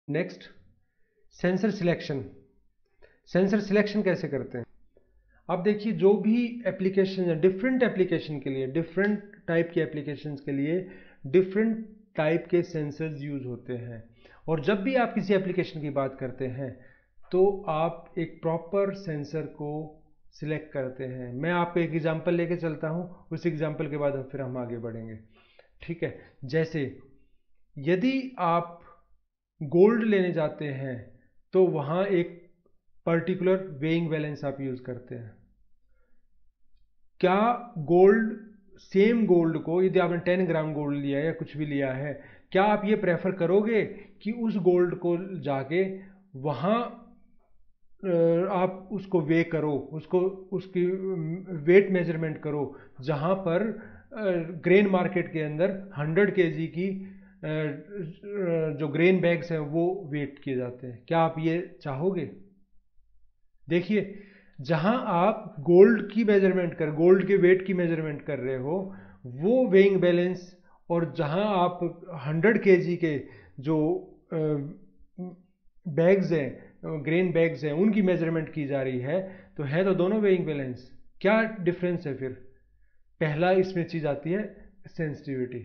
Next, sensor selection. Sensor selection कैसे करते हैं? अब देखिए, जो भी एप्लीकेशन है, डिफरेंट एप्लीकेशन के लिए, डिफरेंट टाइप के एप्लीकेशंस के लिए डिफरेंट टाइप के सेंसर्स यूज होते हैं। और जब भी आप किसी एप्लीकेशन की बात करते हैं तो आप एक प्रॉपर सेंसर को सिलेक्ट करते हैं। मैं आपको एक एग्जांपल लेके चलता हूं, उस एग्जांपल के बाद फिर हम आगे बढ़ेंगे। ठीक है, जैसे यदि आप गोल्ड लेने जाते हैं तो वहां एक पर्टिकुलर वेइंग बैलेंस आप यूज करते हैं। क्या गोल्ड, सेम गोल्ड को यदि आपने 10 ग्राम गोल्ड लिया है या कुछ भी लिया है, क्या आप ये प्रेफर करोगे कि उस गोल्ड को जाके वहां आप उसको वे करो, उसको उसकी वेट मेजरमेंट करो, जहां पर ग्रेन मार्केट के अंदर 100 kg की जो ग्रेन बैग्स हैं वो वेट किए जाते हैं? क्या आप ये चाहोगे? देखिए, जहां आप गोल्ड के वेट की मेजरमेंट कर रहे हो, वो वेइंग बैलेंस, और जहां आप 100 kg के जो बैग्स हैं, ग्रेन बैग्स हैं, उनकी मेजरमेंट की जा रही है, तो है तो दोनों वेइंग बैलेंस। क्या डिफरेंस है फिर? पहला इसमें चीज आती है सेंसिटिविटी,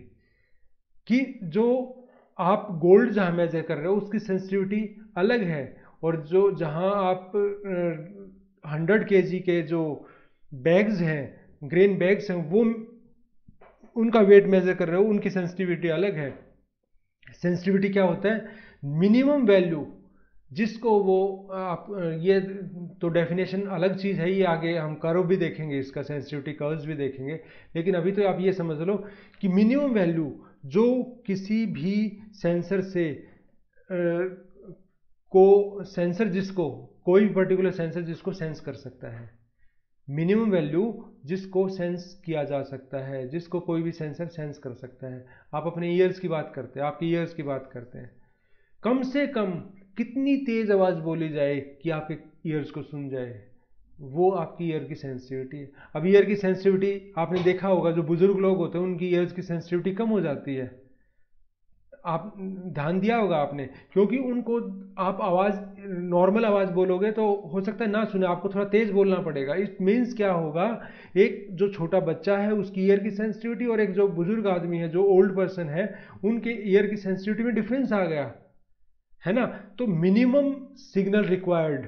कि जो आप गोल्ड जहां मेजर कर रहे हो उसकी सेंसिटिविटी अलग है, और जो जहां आप 100 kg के जो बैग्स हैं, ग्रेन बैग्स हैं, वो उनका वेट मेजर कर रहे हो, उनकी सेंसिटिविटी अलग है। सेंसिटिविटी क्या होता है? मिनिमम वैल्यू जिसको वो आप ये तो डेफिनेशन अलग चीज़ है, ये आगे हम कर्व भी देखेंगे, इसका सेंसिटिविटी कर्व्स भी देखेंगे। लेकिन अभी तो आप ये समझ लो कि मिनिमम वैल्यू जो किसी भी सेंसर से को सेंसर जिसको कोई भी पर्टिकुलर सेंसर जिसको सेंस कर सकता है, मिनिमम वैल्यू जिसको सेंस किया जा सकता है, जिसको कोई भी सेंसर सेंस कर सकता है। आप अपने ईयर्स की बात करते हैं, आपके ईयर्स की बात करते हैं, कम से कम कितनी तेज आवाज बोली जाए कि आपके ईयर्स को सुन जाए, वो आपकी ईयर की सेंसिटिविटी है। अब ईयर की सेंसिटिविटी आपने देखा होगा, जो बुजुर्ग लोग होते हैं उनकी ईयर्स की सेंसिटिविटी कम हो जाती है। आप ध्यान दिया होगा आपने, क्योंकि उनको आप आवाज, नॉर्मल आवाज बोलोगे तो हो सकता है ना सुने, आपको थोड़ा तेज बोलना पड़ेगा। इट मीन्स क्या होगा, एक जो छोटा बच्चा है उसकी ईयर की सेंसिटिविटी और एक जो बुजुर्ग आदमी है, जो ओल्ड पर्सन है, उनके ईयर की सेंसिटिविटी में डिफरेंस आ गया है ना। तो minimum signal required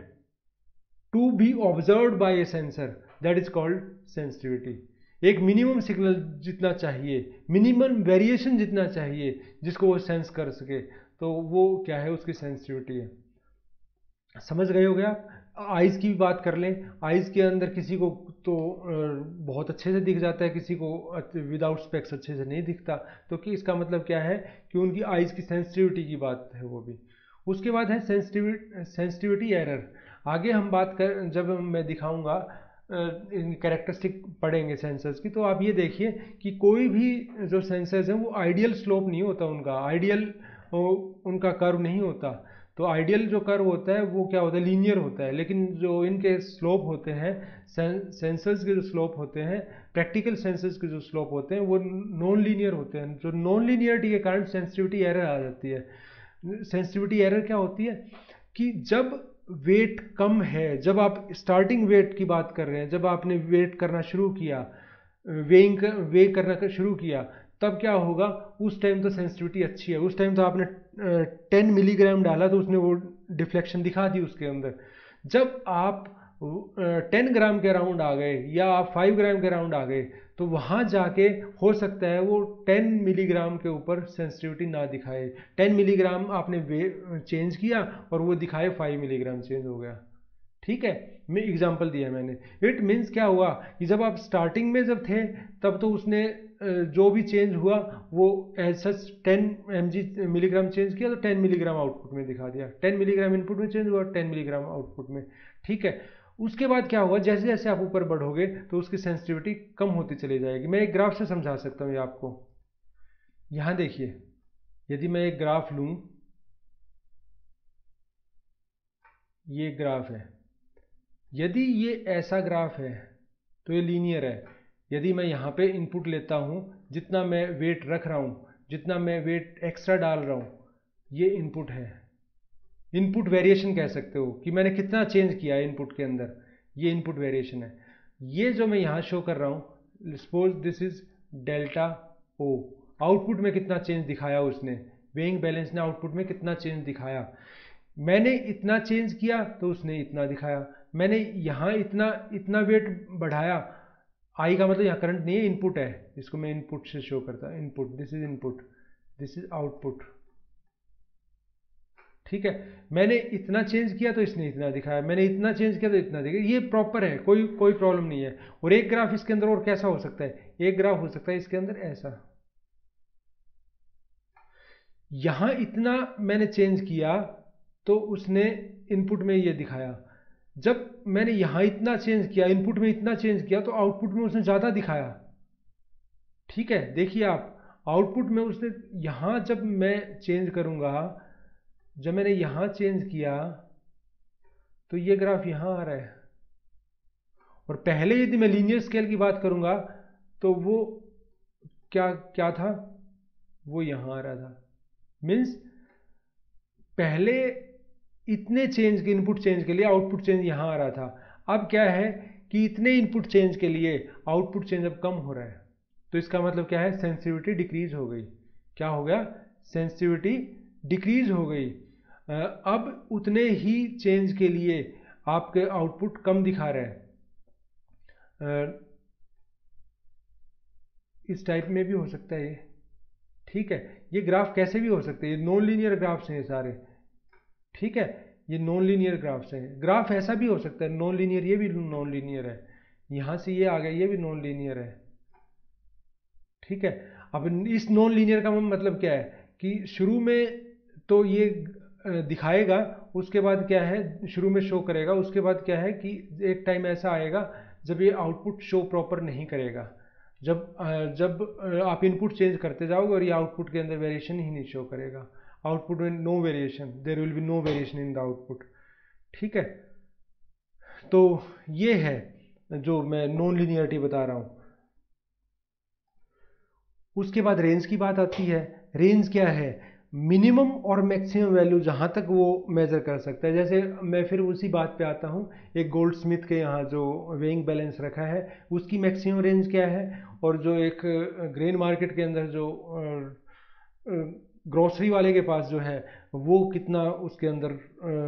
to be observed by a sensor, that is called sensitivity. एक मिनिमम सिग्नल जितना चाहिए, मिनिमम वेरिएशन जितना चाहिए जिसको वो सेंस कर सके, तो वो क्या है, उसकी सेंसिटिविटी है। समझ गए हो गया आप? आइज की भी बात कर लें, आइज के अंदर किसी को तो बहुत अच्छे से दिख जाता है, किसी को विदाउट स्पेक्स अच्छे से नहीं दिखता। तो कि इसका मतलब क्या है कि उनकी आइज की सेंसिटिविटी की बात है वो भी। उसके बाद है सेंसिटिविटी एरर। आगे हम बात कर, जब मैं दिखाऊंगा कैरेक्टरिस्टिक पढ़ेंगे सेंसर्स की, तो आप ये देखिए कि कोई भी जो सेंसर्स हैं वो आइडियल स्लोप नहीं होता, उनका आइडियल उनका कर्व नहीं होता। तो आइडियल जो कर्व होता है वो क्या होता है, लीनियर होता है। लेकिन जो इनके स्लोप होते हैं, सेंसर्स के जो स्लोप होते हैं, प्रैक्टिकल सेंसर्स के जो स्लोप होते हैं, वो नॉन लीनियर होते हैं। जो नॉन लीनियरिटी के कारण सेंसिटिविटी एरर आ जाती है। सेंसिटिविटी एरर क्या होती है कि जब वेट कम है, जब आप स्टार्टिंग वेट की बात कर रहे हैं, जब आपने वेट करना शुरू किया, वे करना शुरू किया, तब क्या होगा, उस टाइम तो सेंसिटिविटी अच्छी है, उस टाइम तो आपने 10 मिलीग्राम डाला तो उसने वो डिफ्लेक्शन दिखा दी उसके अंदर। जब आप 10 ग्राम के अराउंड आ गए या आप 5 ग्राम के अराउंड आ गए, तो वहां जाके हो सकता है वो 10 मिलीग्राम के ऊपर सेंसिटिविटी ना दिखाए। 10 मिलीग्राम आपने चेंज किया और वो दिखाए 5 मिलीग्राम चेंज हो गया। ठीक है, मैं एग्जांपल दिया मैंने। इट मीन्स क्या हुआ कि जब आप स्टार्टिंग में जब थे, तब तो उसने जो भी चेंज हुआ वो एज सच 10 मिलीग्राम चेंज किया, तो 10 मिलीग्राम आउटपुट में दिखा दिया। 10 मिलीग्राम इनपुट में चेंज हुआ, 10 मिलीग्राम आउटपुट में। ठीक है, उसके बाद क्या हुआ, जैसे जैसे आप ऊपर बढ़ोगे तो उसकी सेंसिटिविटी कम होती चली जाएगी। मैं एक ग्राफ से समझा सकता हूँ ये आपको। यहां देखिए, यदि मैं एक ग्राफ लूं, ये ग्राफ है, यदि ये ऐसा ग्राफ है तो ये लीनियर है। यदि मैं यहाँ पे इनपुट लेता हूँ, जितना मैं वेट रख रहा हूँ, जितना मैं वेट एक्स्ट्रा डाल रहा हूँ, ये इनपुट है। इनपुट वेरिएशन कह सकते हो कि मैंने कितना चेंज किया है इनपुट के अंदर, ये इनपुट वेरिएशन है। ये जो मैं यहाँ शो कर रहा हूँ, suppose this is delta O, output में कितना चेंज दिखाया उसने, वेइंग बैलेंस ने आउटपुट में कितना चेंज दिखाया। मैंने इतना चेंज किया तो उसने इतना दिखाया, मैंने यहाँ इतना इतना वेट बढ़ाया, आई का मतलब यहाँ करंट नहीं है, इनपुट है, इसको मैं इनपुट से शो करता हूँ, input, this is input, this is output, ठीक है। मैंने इतना चेंज किया तो इसने इतना दिखाया, मैंने इतना चेंज किया तो इतना दिखाया, ये प्रॉपर है, कोई कोई प्रॉब्लम नहीं है। और एक ग्राफ इसके अंदर और कैसा हो सकता है, एक ग्राफ हो सकता है इसके अंदर ऐसा, यहां इतना मैंने चेंज किया तो उसने इनपुट में ये दिखाया, जब मैंने यहां इतना चेंज किया, इनपुट में इतना चेंज किया तो आउटपुट में उसने ज्यादा दिखाया, ठीक है। देखिए आप आउटपुट में उसने यहां, जब मैं चेंज करूंगा, जब मैंने यहां चेंज किया तो ये ग्राफ यहां आ रहा है, और पहले यदि मैं लीनियर स्केल की बात करूंगा तो वो क्या क्या था, वो यहां आ रहा था। मीन्स पहले इतने चेंज के इनपुट चेंज के लिए आउटपुट चेंज यहां आ रहा था, अब क्या है कि इतने इनपुट चेंज के लिए आउटपुट चेंज अब कम हो रहा है, तो इसका मतलब क्या है, सेंसिटिविटी डिक्रीज हो गई। क्या हो गया, सेंसिटिविटी डिक्रीज हो गई। अब उतने ही चेंज के लिए आपके आउटपुट कम दिखा रहा है। इस टाइप में भी हो सकता है ये, ठीक है। ये ग्राफ कैसे भी हो सकते हैं, ये नॉन लीनियर ग्राफ्स हैं ये सारे, ठीक है, ये नॉन लीनियर ग्राफ्स हैं। ग्राफ ऐसा भी हो सकता है नॉन लीनियर, ये भी नॉन लीनियर है, यहां से ये आ गया, ये भी नॉन लीनियर है, ठीक है। अब इस नॉन लीनियर का मतलब क्या है कि शुरू में तो ये दिखाएगा, उसके बाद क्या है, शुरू में शो करेगा, उसके बाद क्या है कि एक टाइम ऐसा आएगा जब ये आउटपुट शो प्रॉपर नहीं करेगा, जब आप इनपुट चेंज करते जाओगे और ये आउटपुट के अंदर वेरिएशन ही नहीं शो करेगा, आउटपुट में no variation, there will be no variation in the output, ठीक है। तो ये है जो मैं नॉन लीनियरिटी बता रहा हूं। उसके बाद रेंज की बात आती है। रेंज क्या है, मिनिमम और मैक्सिमम वैल्यू जहां तक वो मेजर कर सकता है। जैसे मैं फिर उसी बात पे आता हूँ, एक गोल्ड स्मिथ के यहाँ जो वेइंग बैलेंस रखा है उसकी मैक्सिमम रेंज क्या है, और जो एक ग्रेन मार्केट के अंदर जो ग्रोसरी वाले के पास जो है वो कितना उसके अंदर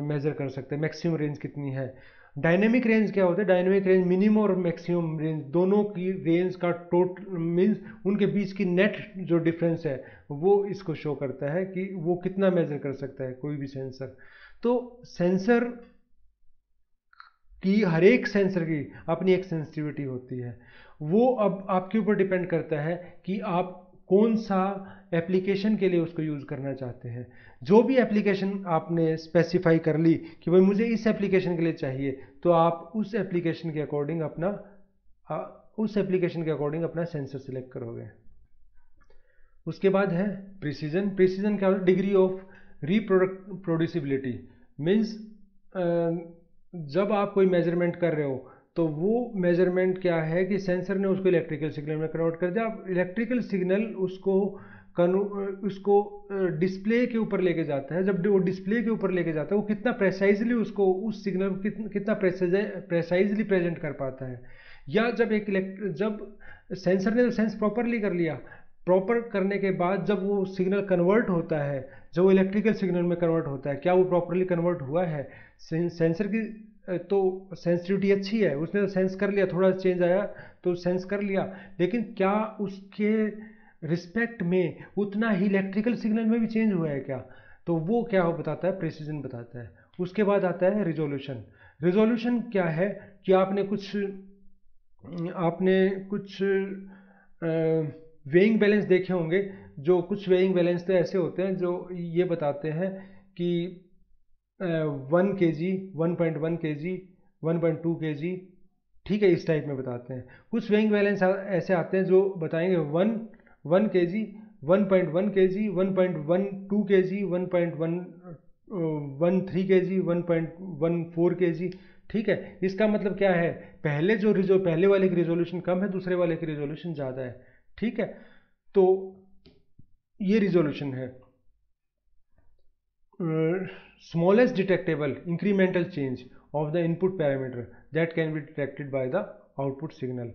मेजर कर सकते हैं, मैक्सिमम रेंज कितनी है। डायनेमिक रेंज क्या होता है, डायनेमिक रेंज मिनिमम और मैक्सिमम रेंज दोनों की रेंज का टोटल मीन्स उनके बीच की नेट जो डिफरेंस है वो इसको शो करता है कि वो कितना मेजर कर सकता है कोई भी सेंसर। तो सेंसर की, हर एक सेंसर की अपनी एक सेंसिटिविटी होती है, वो अब आपके ऊपर डिपेंड करता है कि आप कौन सा एप्लीकेशन के लिए उसको यूज़ करना चाहते हैं। जो भी एप्लीकेशन आपने स्पेसिफाई कर ली कि भाई मुझे इस एप्लीकेशन के लिए चाहिए, तो आप उस एप्लीकेशन के अकॉर्डिंग अपना सेंसर सेलेक्ट करोगे। उसके बाद है प्रिसीजन। प्रिसीजन क्या होता है, डिग्री ऑफ रिप्रोड्यूसिबिलिटी। मीन्स जब आप कोई मेजरमेंट कर रहे हो तो वो मेजरमेंट क्या है कि सेंसर ने उसको इलेक्ट्रिकल सिग्नल में कन्वर्ट कर दिया। अब इलेक्ट्रिकल सिग्नल उसको डिस्प्ले के ऊपर लेके जाता है, जब वो डिस्प्ले के ऊपर लेके जाता है वो कितना प्रेसाइजली उसको उस सिग्नल को कितना प्रेसाइजली प्रेजेंट कर पाता है। या जब सेंसर ने सेंस प्रॉपरली कर लिया, प्रॉपर करने के बाद जब वो सिग्नल कन्वर्ट होता है, जब वो इलेक्ट्रिकल सिग्नल में कन्वर्ट होता है, क्या वो प्रॉपरली कन्वर्ट हुआ है, सेंसर की तो सेंसिटिविटी अच्छी है, उसने तो सेंस कर लिया, थोड़ा चेंज आया तो सेंस कर लिया, लेकिन क्या उसके रिस्पेक्ट में उतना ही इलेक्ट्रिकल सिग्नल में भी चेंज हुआ है क्या, तो वो क्या हो बताता है, प्रिसीजन बताता है। उसके बाद आता है रिजोल्यूशन। रिजोल्यूशन क्या है कि आपने कुछ वेइंग बैलेंस देखे होंगे, जो कुछ वेइंग बैलेंस तो ऐसे होते हैं जो ये बताते हैं कि 1 kg, 1.1 kg, 1.2 kg, ठीक है, इस टाइप में बताते हैं। कुछ वेइंग बैलेंस ऐसे आते हैं जो बताएंगे 1 kg, 1.1 kg, 1.12 kg, 1.13 kg, 1.14 kg, ठीक है। इसका मतलब क्या है, पहले वाले की रिजोल्यूशन कम है, दूसरे वाले की रिजोल्यूशन ज़्यादा है, ठीक है। तो ये रिजोल्यूशन है। Smallest detectable incremental change of the input parameter that can be detected by the output signal.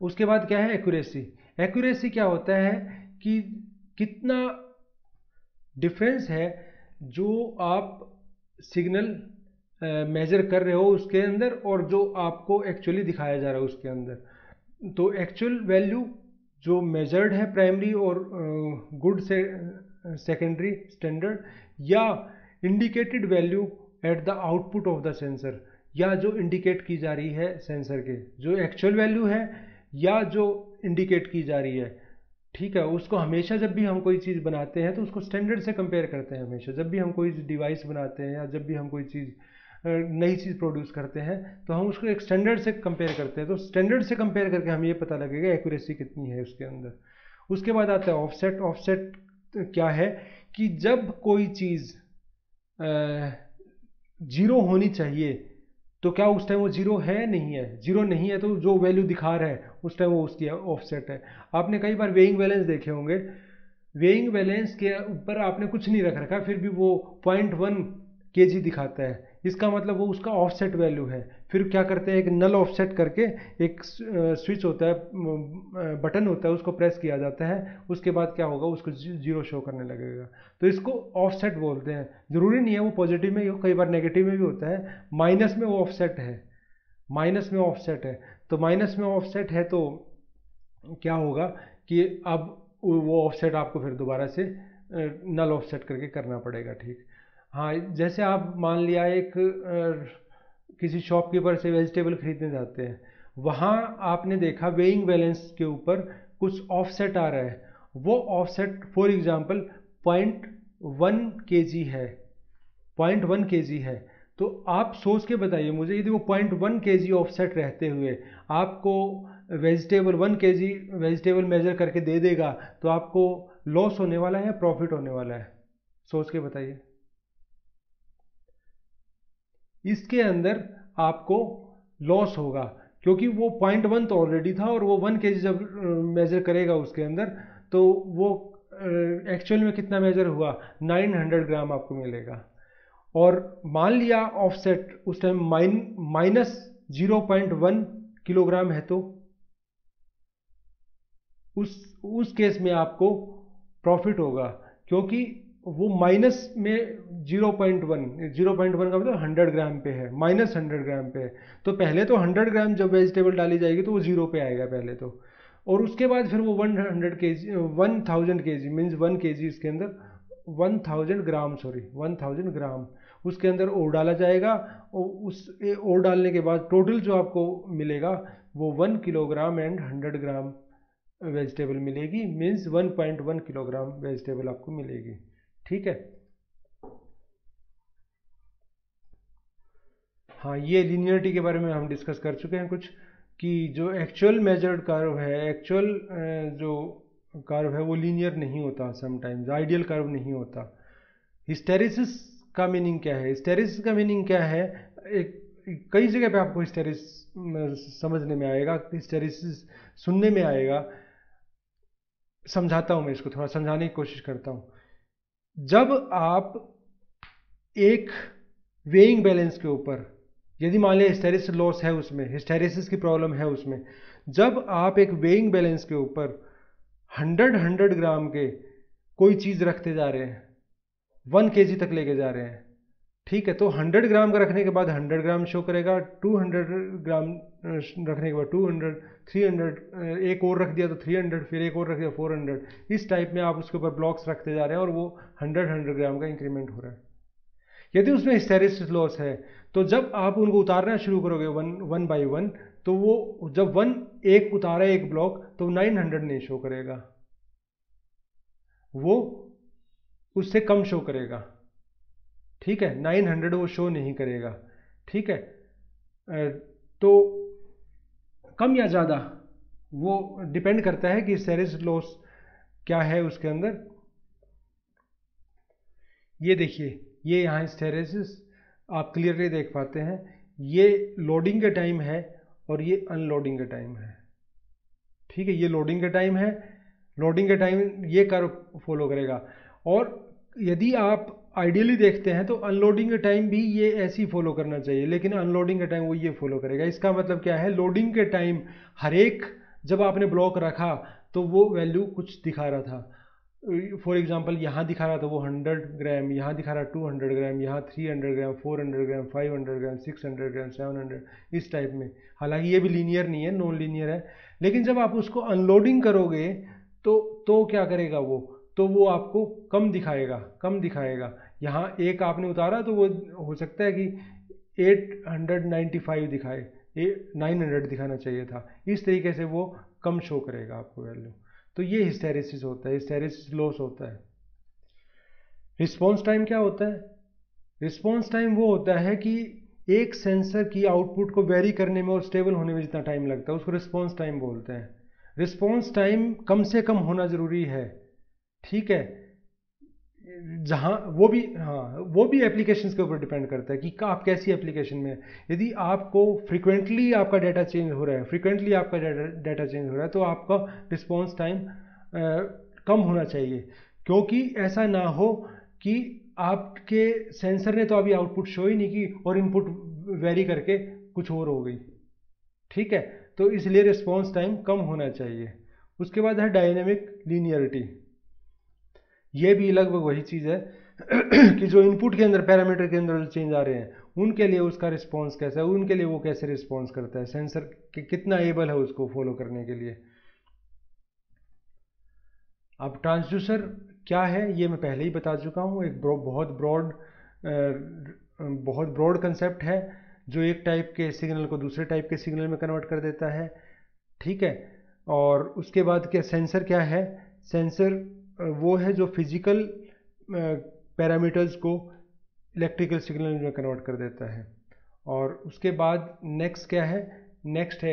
उसके बाद क्या है एक्यूरेसी। एक्यूरेसी क्या होता है कि कितना डिफरेंस है जो आप सिग्नल मेजर कर रहे हो उसके अंदर और जो आपको एक्चुअली दिखाया जा रहा है उसके अंदर। तो एक्चुअल वैल्यू जो मेजर्ड है प्राइमरी और गुड से सेकेंडरी स्टैंडर्ड, या indicated value at the output of the sensor, या जो इंडिकेट की जा रही है सेंसर के जो एक्चुअल वैल्यू है या जो इंडिकेट की जा रही है। ठीक है, उसको हमेशा जब भी हम कोई चीज़ बनाते हैं तो उसको स्टैंडर्ड से कंपेयर करते हैं। हमेशा जब भी हम कोई डिवाइस बनाते हैं या जब भी हम कोई चीज़ नई चीज़ प्रोड्यूस करते हैं तो हम उसको एक स्टैंडर्ड से कंपेयर करते हैं। तो स्टैंडर्ड से कंपेयर करके हमें ये पता लगेगा एक्यूरेसी कितनी है उसके अंदर। उसके बाद आता है ऑफसेट। ऑफसेट क्या है कि जब कोई चीज़ जीरो होनी चाहिए तो क्या उस टाइम वो जीरो है, नहीं है। जीरो नहीं है तो जो वैल्यू दिखा रहा है उस टाइम वो उसकी ऑफसेट है। आपने कई बार वेइंग बैलेंस देखे होंगे, वेइंग बैलेंस के ऊपर आपने कुछ नहीं रख रखा फिर भी वो 0.1 kg दिखाता है, इसका मतलब वो उसका ऑफसेट वैल्यू है। फिर क्या करते हैं, एक नल ऑफसेट करके एक स्विच होता है, बटन होता है, उसको प्रेस किया जाता है, उसके बाद क्या होगा उसको जीरो शो करने लगेगा। तो इसको ऑफसेट बोलते हैं। ज़रूरी नहीं है वो पॉजिटिव में ही हो, कई बार नेगेटिव में भी होता है। माइनस में वो ऑफसेट है, माइनस में ऑफसेट है। तो माइनस में ऑफसेट है तो क्या होगा कि अब वो ऑफसेट आपको फिर दोबारा से नल ऑफसेट करके करना पड़ेगा। ठीक, हाँ, जैसे आप मान लिया एक किसी शॉपकीपर से वेजिटेबल खरीदने जाते हैं, वहाँ आपने देखा वेइंग बैलेंस के ऊपर कुछ ऑफसेट आ रहा है। वो ऑफसेट फॉर एग्जांपल 0.1 kg है, 0.1 kg है। तो आप सोच के बताइए मुझे, यदि वो 0.1 kg ऑफसेट रहते हुए आपको वेजिटेबल 1 kg वेजिटेबल मेजर करके दे देगा तो आपको लॉस होने वाला है या प्रॉफिट होने वाला है? सोच के बताइए। इसके अंदर आपको लॉस होगा क्योंकि वो 0.1 तो ऑलरेडी था और वो 1 kg जब मेजर करेगा उसके अंदर तो वो एक्चुअल में कितना मेजर हुआ, 900 ग्राम आपको मिलेगा। और मान लिया ऑफसेट उस टाइम माइनस 0.1 किलोग्राम है तो उस केस में आपको प्रॉफिट होगा क्योंकि वो माइनस में 0.1 का मतलब 100 ग्राम पे है, माइनस 100 ग्राम पे है। तो पहले तो 100 ग्राम जब वेजिटेबल डाली जाएगी तो वो जीरो पे आएगा पहले तो, और उसके बाद फिर वो 100 kg 1000 kg मीन्स 1 kg इसके अंदर 1000 ग्राम, सॉरी 1000 ग्राम उसके अंदर और डाला जाएगा। और उस और डालने के बाद टोटल जो आपको मिलेगा वो 1 किलोग्राम एंड 100 ग्राम वेजिटेबल मिलेगी, मीन्स 1.1 किलोग्राम वेजिटेबल आपको मिलेगी। ठीक है, हाँ, ये लीनियरिटी के बारे में हम डिस्कस कर चुके हैं कुछ, कि जो एक्चुअल मेजर्ड कर्व है, एक्चुअल जो कर्व है वो लीनियर नहीं होता, समटाइम्स आइडियल कर्व नहीं होता। हिस्टेरिसिस का मीनिंग क्या है? हिस्टेरिसिस का मीनिंग क्या है? एक कई जगह पे आपको हिस्टेरिसिस समझने में आएगा, हिस्टेरिसिस सुनने में आएगा। समझाता हूँ, मैं इसको थोड़ा समझाने की कोशिश करता हूँ। जब आप एक वेइंग बैलेंस के ऊपर, यदि मान लिया हिस्टेरिसिस लॉस है उसमें, हिस्टेरिसिस की प्रॉब्लम है उसमें, जब आप एक वेइंग बैलेंस के ऊपर 100 ग्राम के कोई चीज़ रखते जा रहे हैं, 1 kg तक लेके जा रहे हैं, ठीक है, तो 100 ग्राम का रखने के बाद 100 ग्राम शो करेगा, 200 ग्राम रखने के बाद 200, 300, एक और रख दिया तो 300, फिर एक और रख दिया 400। इस टाइप में आप उसके ऊपर ब्लॉक्स रखते जा रहे हैं और वो 100 ग्राम का इंक्रीमेंट हो रहा है। यदि उसमें हिस्टेरिसिस लॉस है तो जब आप उनको उतारना शुरू करोगे वन बाई वन, तो वो जब एक उतारा एक ब्लॉक तो 900 नहीं शो करेगा, वो उससे कम शो करेगा। ठीक है, 900 वो शो नहीं करेगा। ठीक है, तो कम या ज़्यादा वो डिपेंड करता है कि हिस्टेरिसिस लॉस क्या है उसके अंदर। ये देखिए, ये यहाँ हिस्टेरिसिस आप क्लियरली देख पाते हैं, ये लोडिंग का टाइम है और ये अनलोडिंग का टाइम है। ठीक है, ये लोडिंग का टाइम है, लोडिंग का टाइम ये कर्व फॉलो करेगा। और यदि आप आइडियली देखते हैं तो अनलोडिंग के टाइम भी ये ऐसे ही फॉलो करना चाहिए, लेकिन अनलोडिंग के टाइम वो ये फॉलो करेगा। इसका मतलब क्या है, लोडिंग के टाइम हर एक जब आपने ब्लॉक रखा तो वो वैल्यू कुछ दिखा रहा था। फॉर एग्जांपल यहाँ दिखा रहा था वो 100 ग्राम, यहाँ दिखा रहा 200 ग्राम, यहाँ 300 ग्राम, 400 ग्राम, 500 ग्राम, 600 ग्राम, 700, इस टाइप में। हालांकि ये भी लीनियर नहीं है, नॉन लीनियर है, लेकिन जब आप उसको अनलोडिंग करोगे तो क्या करेगा वो आपको कम दिखाएगा। यहाँ एक आपने उतारा तो वो हो सकता है कि 895 दिखाए, 900 दिखाना चाहिए था, इस तरीके से वो कम शो करेगा आपको वैल्यू। तो ये हिस्टेरेसिस होता है, हिस्टेरेसिस लॉस होता है। रिस्पॉन्स टाइम क्या होता है? रिस्पॉन्स टाइम वो होता है कि एक सेंसर की आउटपुट को वेरी करने में और स्टेबल होने में जितना टाइम लगता है उसको रिस्पॉन्स टाइम बोलते हैं। रिस्पॉन्स टाइम कम से कम होना ज़रूरी है, ठीक है। जहाँ वो भी एप्लीकेशंस के ऊपर डिपेंड करता है कि आप कैसी एप्लीकेशन में है। यदि आपको फ्रिक्वेंटली आपका डाटा चेंज हो रहा है तो आपका रिस्पॉन्स टाइम कम होना चाहिए, क्योंकि ऐसा ना हो कि आपके सेंसर ने तो अभी आउटपुट शो ही नहीं की और इनपुट वेरी करके कुछ और हो गई, ठीक है। तो इसलिए रिस्पॉन्स टाइम कम होना चाहिए। उसके बाद है डायनेमिक लीनियरिटी। ये भी लगभग वही चीज़ है कि जो इनपुट के अंदर पैरामीटर के अंदर जो चेंज आ रहे हैं उनके लिए उसका रिस्पॉन्स कैसा है, उनके लिए वो कैसे रिस्पॉन्स करता है, सेंसर कितना एबल है उसको फॉलो करने के लिए। अब ट्रांसड्यूसर क्या है ये मैं पहले ही बता चुका हूँ, एक बहुत ब्रॉड कंसेप्ट है जो एक टाइप के सिग्नल को दूसरे टाइप के सिग्नल में कन्वर्ट कर देता है, ठीक है। और उसके बाद क्या सेंसर क्या है? सेंसर वो है जो फिजिकल पैरामीटर्स को इलेक्ट्रिकल सिग्नल में कन्वर्ट कर देता है। और उसके बाद नेक्स्ट क्या है? नेक्स्ट है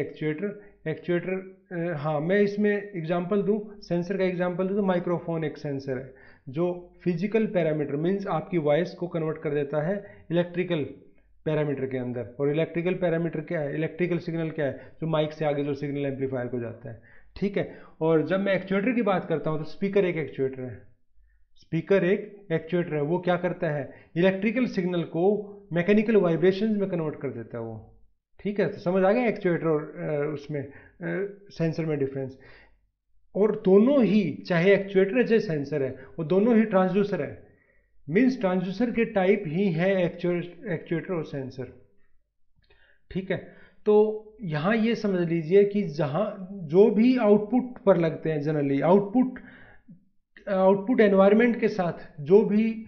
एक्चुएटर। हाँ, मैं इसमें एग्जांपल दूं, सेंसर का एग्जांपल दूं तो माइक्रोफोन एक सेंसर है जो फिजिकल पैरामीटर मीन्स आपकी वॉइस को कन्वर्ट कर देता है इलेक्ट्रिकल पैरामीटर के अंदर। और इलेक्ट्रिकल पैरामीटर क्या है? इलेक्ट्रिकल सिग्नल क्या है? जो माइक से आगे जो सिग्नल एम्पलीफायर को जाता है, ठीक है। और जब मैं एक्चुएटर की बात करता हूँ तो स्पीकर एक एक्चुएटर है। वो क्या करता है? इलेक्ट्रिकल सिग्नल को मैकेनिकल वाइब्रेशंस में कन्वर्ट कर देता है वो, ठीक है। तो समझ आ गया एक्चुएटर और उसमें सेंसर में डिफरेंस। और दोनों ही, चाहे एक्चुएटर है चाहे सेंसर है, वो दोनों ही ट्रांसड्यूसर है। मीन्स ट्रांसड्यूसर के टाइप ही है एक्चुएटर और सेंसर, ठीक है। तो यहाँ ये समझ लीजिए कि जहाँ जो भी आउटपुट पर लगते हैं, जनरली आउटपुट एनवायरनमेंट के साथ जो भी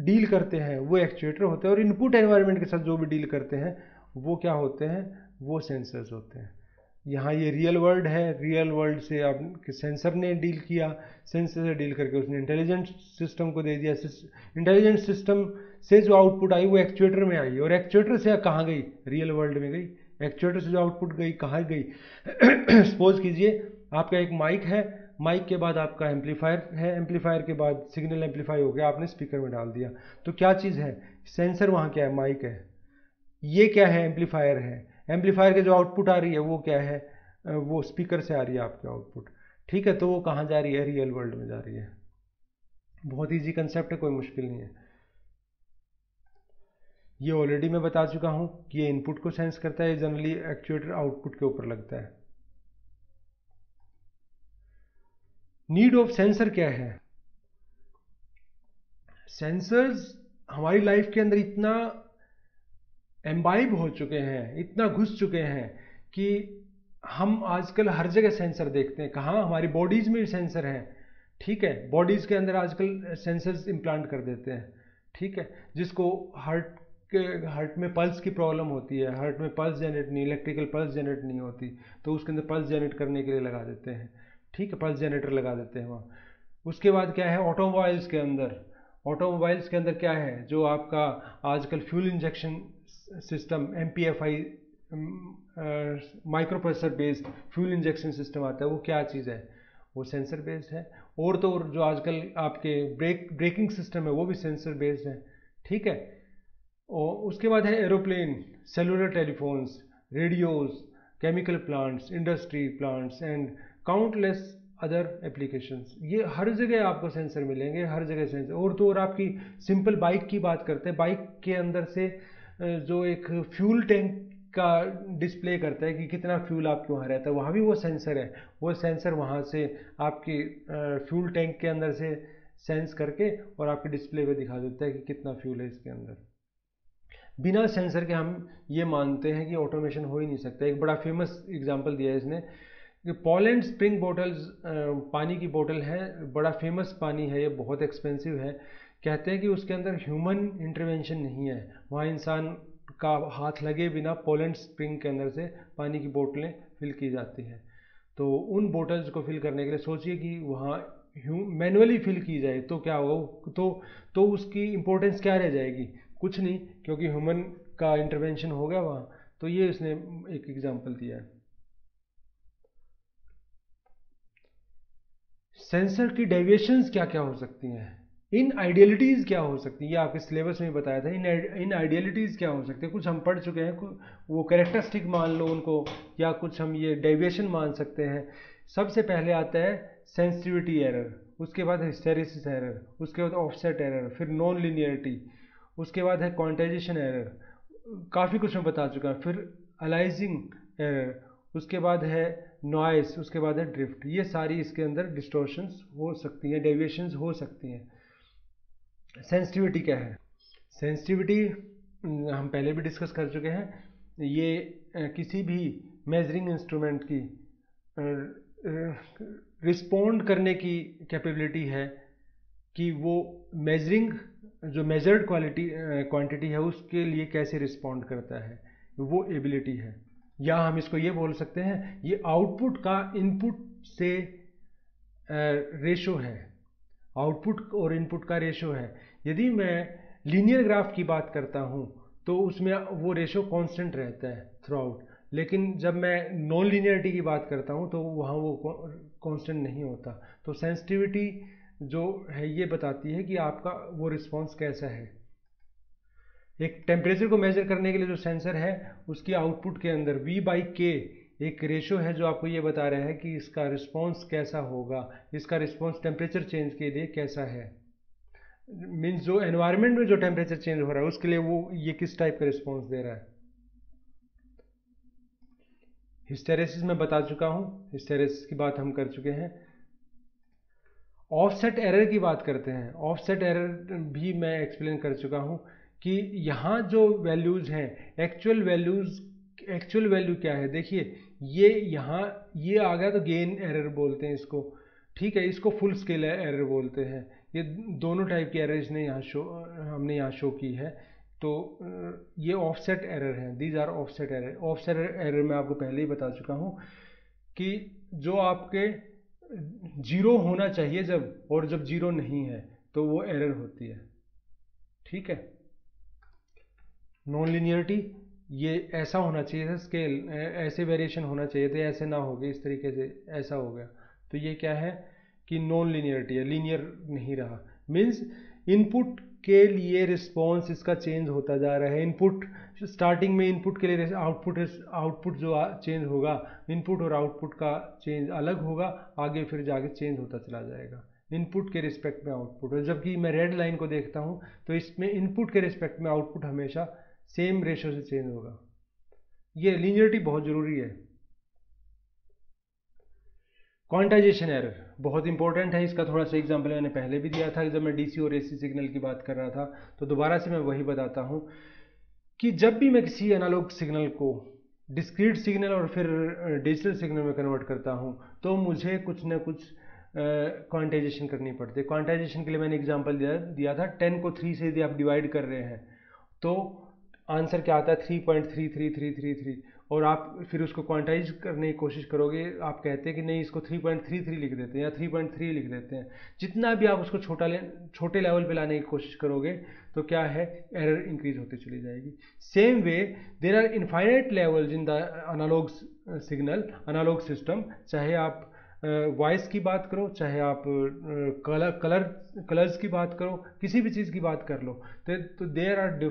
डील करते हैं वो एक्चुएटर होते हैं, और इनपुट एनवायरनमेंट के साथ जो भी डील करते हैं वो क्या होते हैं? वो सेंसर्स होते हैं। यहाँ ये रियल वर्ल्ड है, रियल वर्ल्ड से आपके सेंसर ने डील किया, सेंसर से डील करके उसने इंटेलिजेंट सिस्टम को दे दिया, इंटेलिजेंट सिस्टम से जो आउटपुट आई वो एक्चुएटर में आई, और एक्चुएटर से कहाँ गई? रियल वर्ल्ड में गई। एक्चुएटर से जो आउटपुट गई कहाँ गई? सपोज कीजिए आपका एक माइक है, माइक के बाद आपका एम्पलीफायर है, एम्पलीफायर के बाद सिग्नल एम्पलीफाई हो गया, आपने स्पीकर में डाल दिया। तो क्या चीज़ है? सेंसर वहाँ क्या है? माइक है। ये क्या है? एम्पलीफायर है। एम्पलीफायर के जो आउटपुट आ रही है वो क्या है? वो स्पीकर से आ रही है आपके आउटपुट, ठीक है। तो वो कहाँ जा रही है? रियल वर्ल्ड में जा रही है। बहुत ईजी कंसेप्ट है, कोई मुश्किल नहीं है। ये ऑलरेडी मैं बता चुका हूँ कि ये इनपुट को सेंस करता है, जनरली एक्चुएटर आउटपुट के ऊपर लगता है। नीड ऑफ सेंसर क्या है? सेंसर्स हमारी लाइफ के अंदर इतना एम्बाइब हो चुके हैं, इतना घुस चुके हैं कि हम आजकल हर जगह सेंसर देखते हैं। कहाँ? हमारी बॉडीज में भी सेंसर हैं, ठीक है। बॉडीज के अंदर आजकल सेंसर्स इम्प्लांट कर देते हैं, ठीक है। जिसको हार्ट में पल्स की प्रॉब्लम होती है, हार्ट में पल्स जनरेट नहीं, इलेक्ट्रिकल पल्स जनरेट नहीं होती, तो उसके अंदर पल्स जनरेट करने के लिए लगा देते हैं, ठीक है। पल्स जनरेटर लगा देते हैं वहाँ। उसके बाद क्या है? ऑटोमोबाइल्स के अंदर क्या है? जो आपका आजकल fuel injection system MPFI micro processor based fuel injection system आता है, वो क्या चीज़ है? वो सेंसर बेस्ड है। और तो और जो आजकल आपके ब्रेकिंग सिस्टम है वो भी सेंसर बेस्ड है, ठीक है। और उसके बाद है aeroplane, cellular telephones, radios, chemical plants, industry plants and countless other applications. ये हर जगह आपको सेंसर मिलेंगे, हर जगह सेंसर। और तो और आपकी सिंपल बाइक की बात करते हैं, बाइक के अंदर से जो एक फ्यूल टैंक का डिस्प्ले करता है कि कितना फ्यूल आपके वहाँ रहता है, वहाँ भी वो सेंसर है। वो सेंसर वहाँ से आपके फ्यूल टैंक के अंदर से सेंस करके और आपके डिस्प्ले पे दिखा देता है कि कितना फ्यूल है इसके अंदर। बिना सेंसर के हम ये मानते हैं कि ऑटोमेशन हो ही नहीं सकता। एक बड़ा फेमस एग्जांपल दिया है इसने कि पोलैंड स्प्रिंग बोटल्स, पानी की बोतल है, बड़ा फेमस पानी है, ये बहुत एक्सपेंसिव है। कहते हैं कि उसके अंदर ह्यूमन इंटरवेंशन नहीं है, वहाँ इंसान का हाथ लगे बिना पोलैंड स्प्रिंग के अंदर से पानी की बोतलें फिल की जाती हैं। तो उन बोटल्स को फिल करने के लिए सोचिए कि वहाँ मैनुअली फिल की जाए तो क्या होगा, तो उसकी इम्पोर्टेंस क्या रह जाएगी? कुछ नहीं, क्योंकि ह्यूमन का इंटरवेंशन हो गया वहाँ। तो ये इसने एक एग्जांपल दिया है। सेंसर की डेविएशंस क्या क्या हो सकती हैं, इन आइडियलिटीज़ क्या हो सकती हैं, ये आपके सिलेबस में बताया था। इन आइडियलिटीज़ क्या हो सकती है, कुछ हम पढ़ चुके हैं, वो कैरेक्टरिस्टिक मान लो उनको, या कुछ हम ये डेविएशन मान सकते हैं। सबसे पहले आता है सेंसिटिविटी एरर, उसके बाद हिस्टेरिसिस एरर, उसके बाद ऑफसेट एरर, फिर नॉन लिनियरिटी, उसके बाद है क्वांटाइजेशन एरर, काफ़ी कुछ मैं बता चुका हूँ। फिर अलाइजिंग एरर, उसके बाद है नॉइस, उसके बाद है ड्रिफ्ट। ये सारी इसके अंदर डिस्टॉर्शंस हो सकती हैं, डेविएशंस हो सकती हैं। सेंसिटिविटी क्या है? सेंसिटिविटी हम पहले भी डिस्कस कर चुके हैं। ये किसी भी मेजरिंग इंस्ट्रूमेंट की रिस्पोंड करने की कैपेबिलिटी है कि वो मेजरिंग, जो मेजर्ड क्वांटिटी है उसके लिए कैसे रिस्पोंड करता है, वो एबिलिटी है। या हम इसको ये बोल सकते हैं, ये आउटपुट का इनपुट से रेशो है, आउटपुट और इनपुट का रेशो है। यदि मैं लीनियर ग्राफ की बात करता हूँ तो उसमें वो रेशो कांस्टेंट रहता है थ्रू आउट, लेकिन जब मैं नॉन लीनियरिटी की बात करता हूँ तो वहाँ वो कांस्टेंट नहीं होता। तो सेंसिटिविटी जो है ये बताती है कि आपका वो रिस्पॉन्स कैसा है। एक टेम्परेचर को मेजर करने के लिए जो सेंसर है उसकी आउटपुट के अंदर V/K एक रेशो है जो आपको ये बता रहा है कि इसका रिस्पॉन्स कैसा होगा, इसका रिस्पॉन्स टेम्परेचर चेंज के लिए कैसा है। मीन्स जो एनवायरनमेंट में जो टेम्परेचर चेंज हो रहा है उसके लिए वो ये किस टाइप का रिस्पॉन्स दे रहा है। हिस्टेरेसिस में बता चुका हूँ, हिस्टेरेसिस की बात हम कर चुके हैं। ऑफसेट एरर की बात करते हैं। ऑफसेट एरर भी मैं एक्सप्लेन कर चुका हूँ कि यहाँ जो वैल्यूज़ हैं, एक्चुअल वैल्यू क्या है। देखिए ये यहाँ ये आ गया तो गेन एरर बोलते हैं इसको, ठीक है, इसको फुल स्केल एरर बोलते हैं। ये दोनों टाइप की एरर इसने हमने यहाँ शो की है। तो ये ऑफसेट एरर है, these are offset error. Offset error मैं आपको पहले ही बता चुका हूँ कि जो आपके जीरो होना चाहिए जब, और जब जीरो नहीं है तो वो एरर होती है, ठीक है। नॉन लिनियरिटी, ये ऐसा होना चाहिए था स्केल, ऐसे वेरिएशन होना चाहिए थे, ऐसे ना हो गए, इस तरीके से ऐसा हो गया, तो ये क्या है कि नॉन लिनियरिटी है, लीनियर नहीं रहा। मीन्स इनपुट के लिए रिस्पॉन्स इसका चेंज होता जा रहा है। इनपुट स्टार्टिंग में इनपुट के लिए आउटपुट जो चेंज होगा, इनपुट और आउटपुट का चेंज अलग होगा, आगे फिर जाके चेंज होता चला जाएगा इनपुट के रिस्पेक्ट में आउटपुट। और जबकि मैं रेड लाइन को देखता हूँ तो इसमें इनपुट के रिस्पेक्ट में आउटपुट हमेशा सेम रेशो से चेंज होगा। ये लीनियरिटी बहुत ज़रूरी है। क्वांटाइजेशन एरर बहुत इंपॉर्टेंट है, इसका थोड़ा सा एग्जांपल मैंने पहले भी दिया था जब मैं डीसी और एसी सिग्नल की बात कर रहा था, तो दोबारा से मैं वही बताता हूँ कि जब भी मैं किसी एनालॉग सिग्नल को डिस्क्रीट सिग्नल और फिर डिजिटल सिग्नल में कन्वर्ट करता हूँ तो मुझे कुछ ना कुछ क्वांटाइजेशन करनी पड़ती है। क्वांटाइजेशन के लिए मैंने एग्जांपल दिया था, 10 को 3 से यदि आप डिवाइड कर रहे हैं तो आंसर क्या आता है 3.3333, और आप फिर उसको क्वांटाइज करने की कोशिश करोगे, आप कहते हैं कि नहीं इसको 3.33 लिख देते हैं या 3.3 लिख देते हैं। जितना भी आप उसको छोटे लेवल पे लाने की कोशिश करोगे तो क्या है, एरर इंक्रीज होती चली जाएगी। Same way there are infinite levels in the analog signal, analog system, चाहे आप वॉइस की बात करो, चाहे आप कलर्स की बात करो, किसी भी चीज़ की बात कर लो, तो देयर आर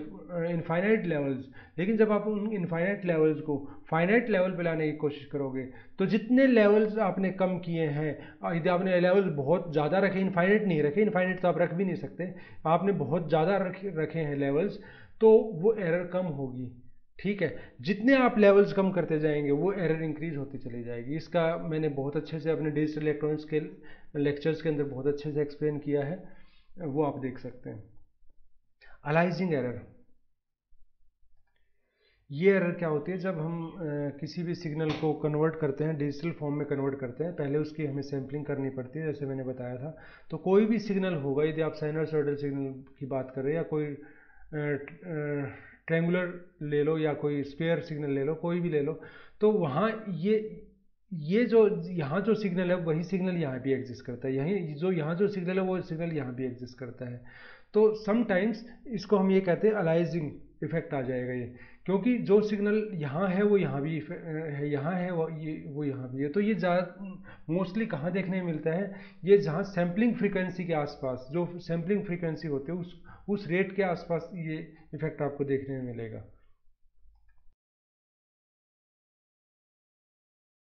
इनफाइनाइट लेवल्स। लेकिन जब आप उन इनफाइनाइट लेवल्स को फाइनाइट लेवल पे लाने की कोशिश करोगे, तो जितने लेवल्स आपने कम किए हैं, यदि आपने लेवल बहुत ज़्यादा रखे, इनफाइनाइट नहीं रखे, इनफाइनाइट तो आप रख भी नहीं सकते, आपने बहुत ज़्यादा रखे हैं लेवल्स, तो वो एरर कम होगी। ठीक है, जितने आप लेवल्स कम करते जाएंगे वो एरर इंक्रीज होती चली जाएगी। इसका मैंने बहुत अच्छे से अपने डिजिटल इलेक्ट्रॉनिक्स के लेक्चर्स के अंदर बहुत अच्छे से एक्सप्लेन किया है, वो आप देख सकते हैं। अलाइजिंग एरर, ये एरर क्या होती है? जब हम किसी भी सिग्नल को कन्वर्ट करते हैं, डिजिटल फॉर्म में कन्वर्ट करते हैं, पहले उसकी हमें सैम्पलिंग करनी पड़ती है, जैसे मैंने बताया था। तो कोई भी सिग्नल होगा, यदि आप साइनसॉइडल सिग्नल की बात कर रहे हैं, या कोई ट्रेंगुलर ले लो, या कोई स्क्वायर सिग्नल ले लो, कोई भी ले लो, तो वहाँ ये जो यहाँ जो सिग्नल है वही सिग्नल यहाँ भी एग्जिस्ट करता है, यहीं जो यहाँ जो सिग्नल है वो सिग्नल यहाँ भी एग्जिस्ट करता है। तो समटाइम्स इसको हम ये कहते हैं अलाइजिंग इफेक्ट आ जाएगा ये, क्योंकि जो सिग्नल यहाँ है वो यहाँ भी है, यहाँ है वो यहाँ भी है। तो ये ज़्यादा मोस्टली कहाँ देखने में मिलता है? ये जहाँ सैम्पलिंग फ्रीक्वेंसी के आसपास, जो सैम्पलिंग फ्रीक्वेंसी होती है उस रेट के आसपास ये इफेक्ट आपको देखने में मिलेगा।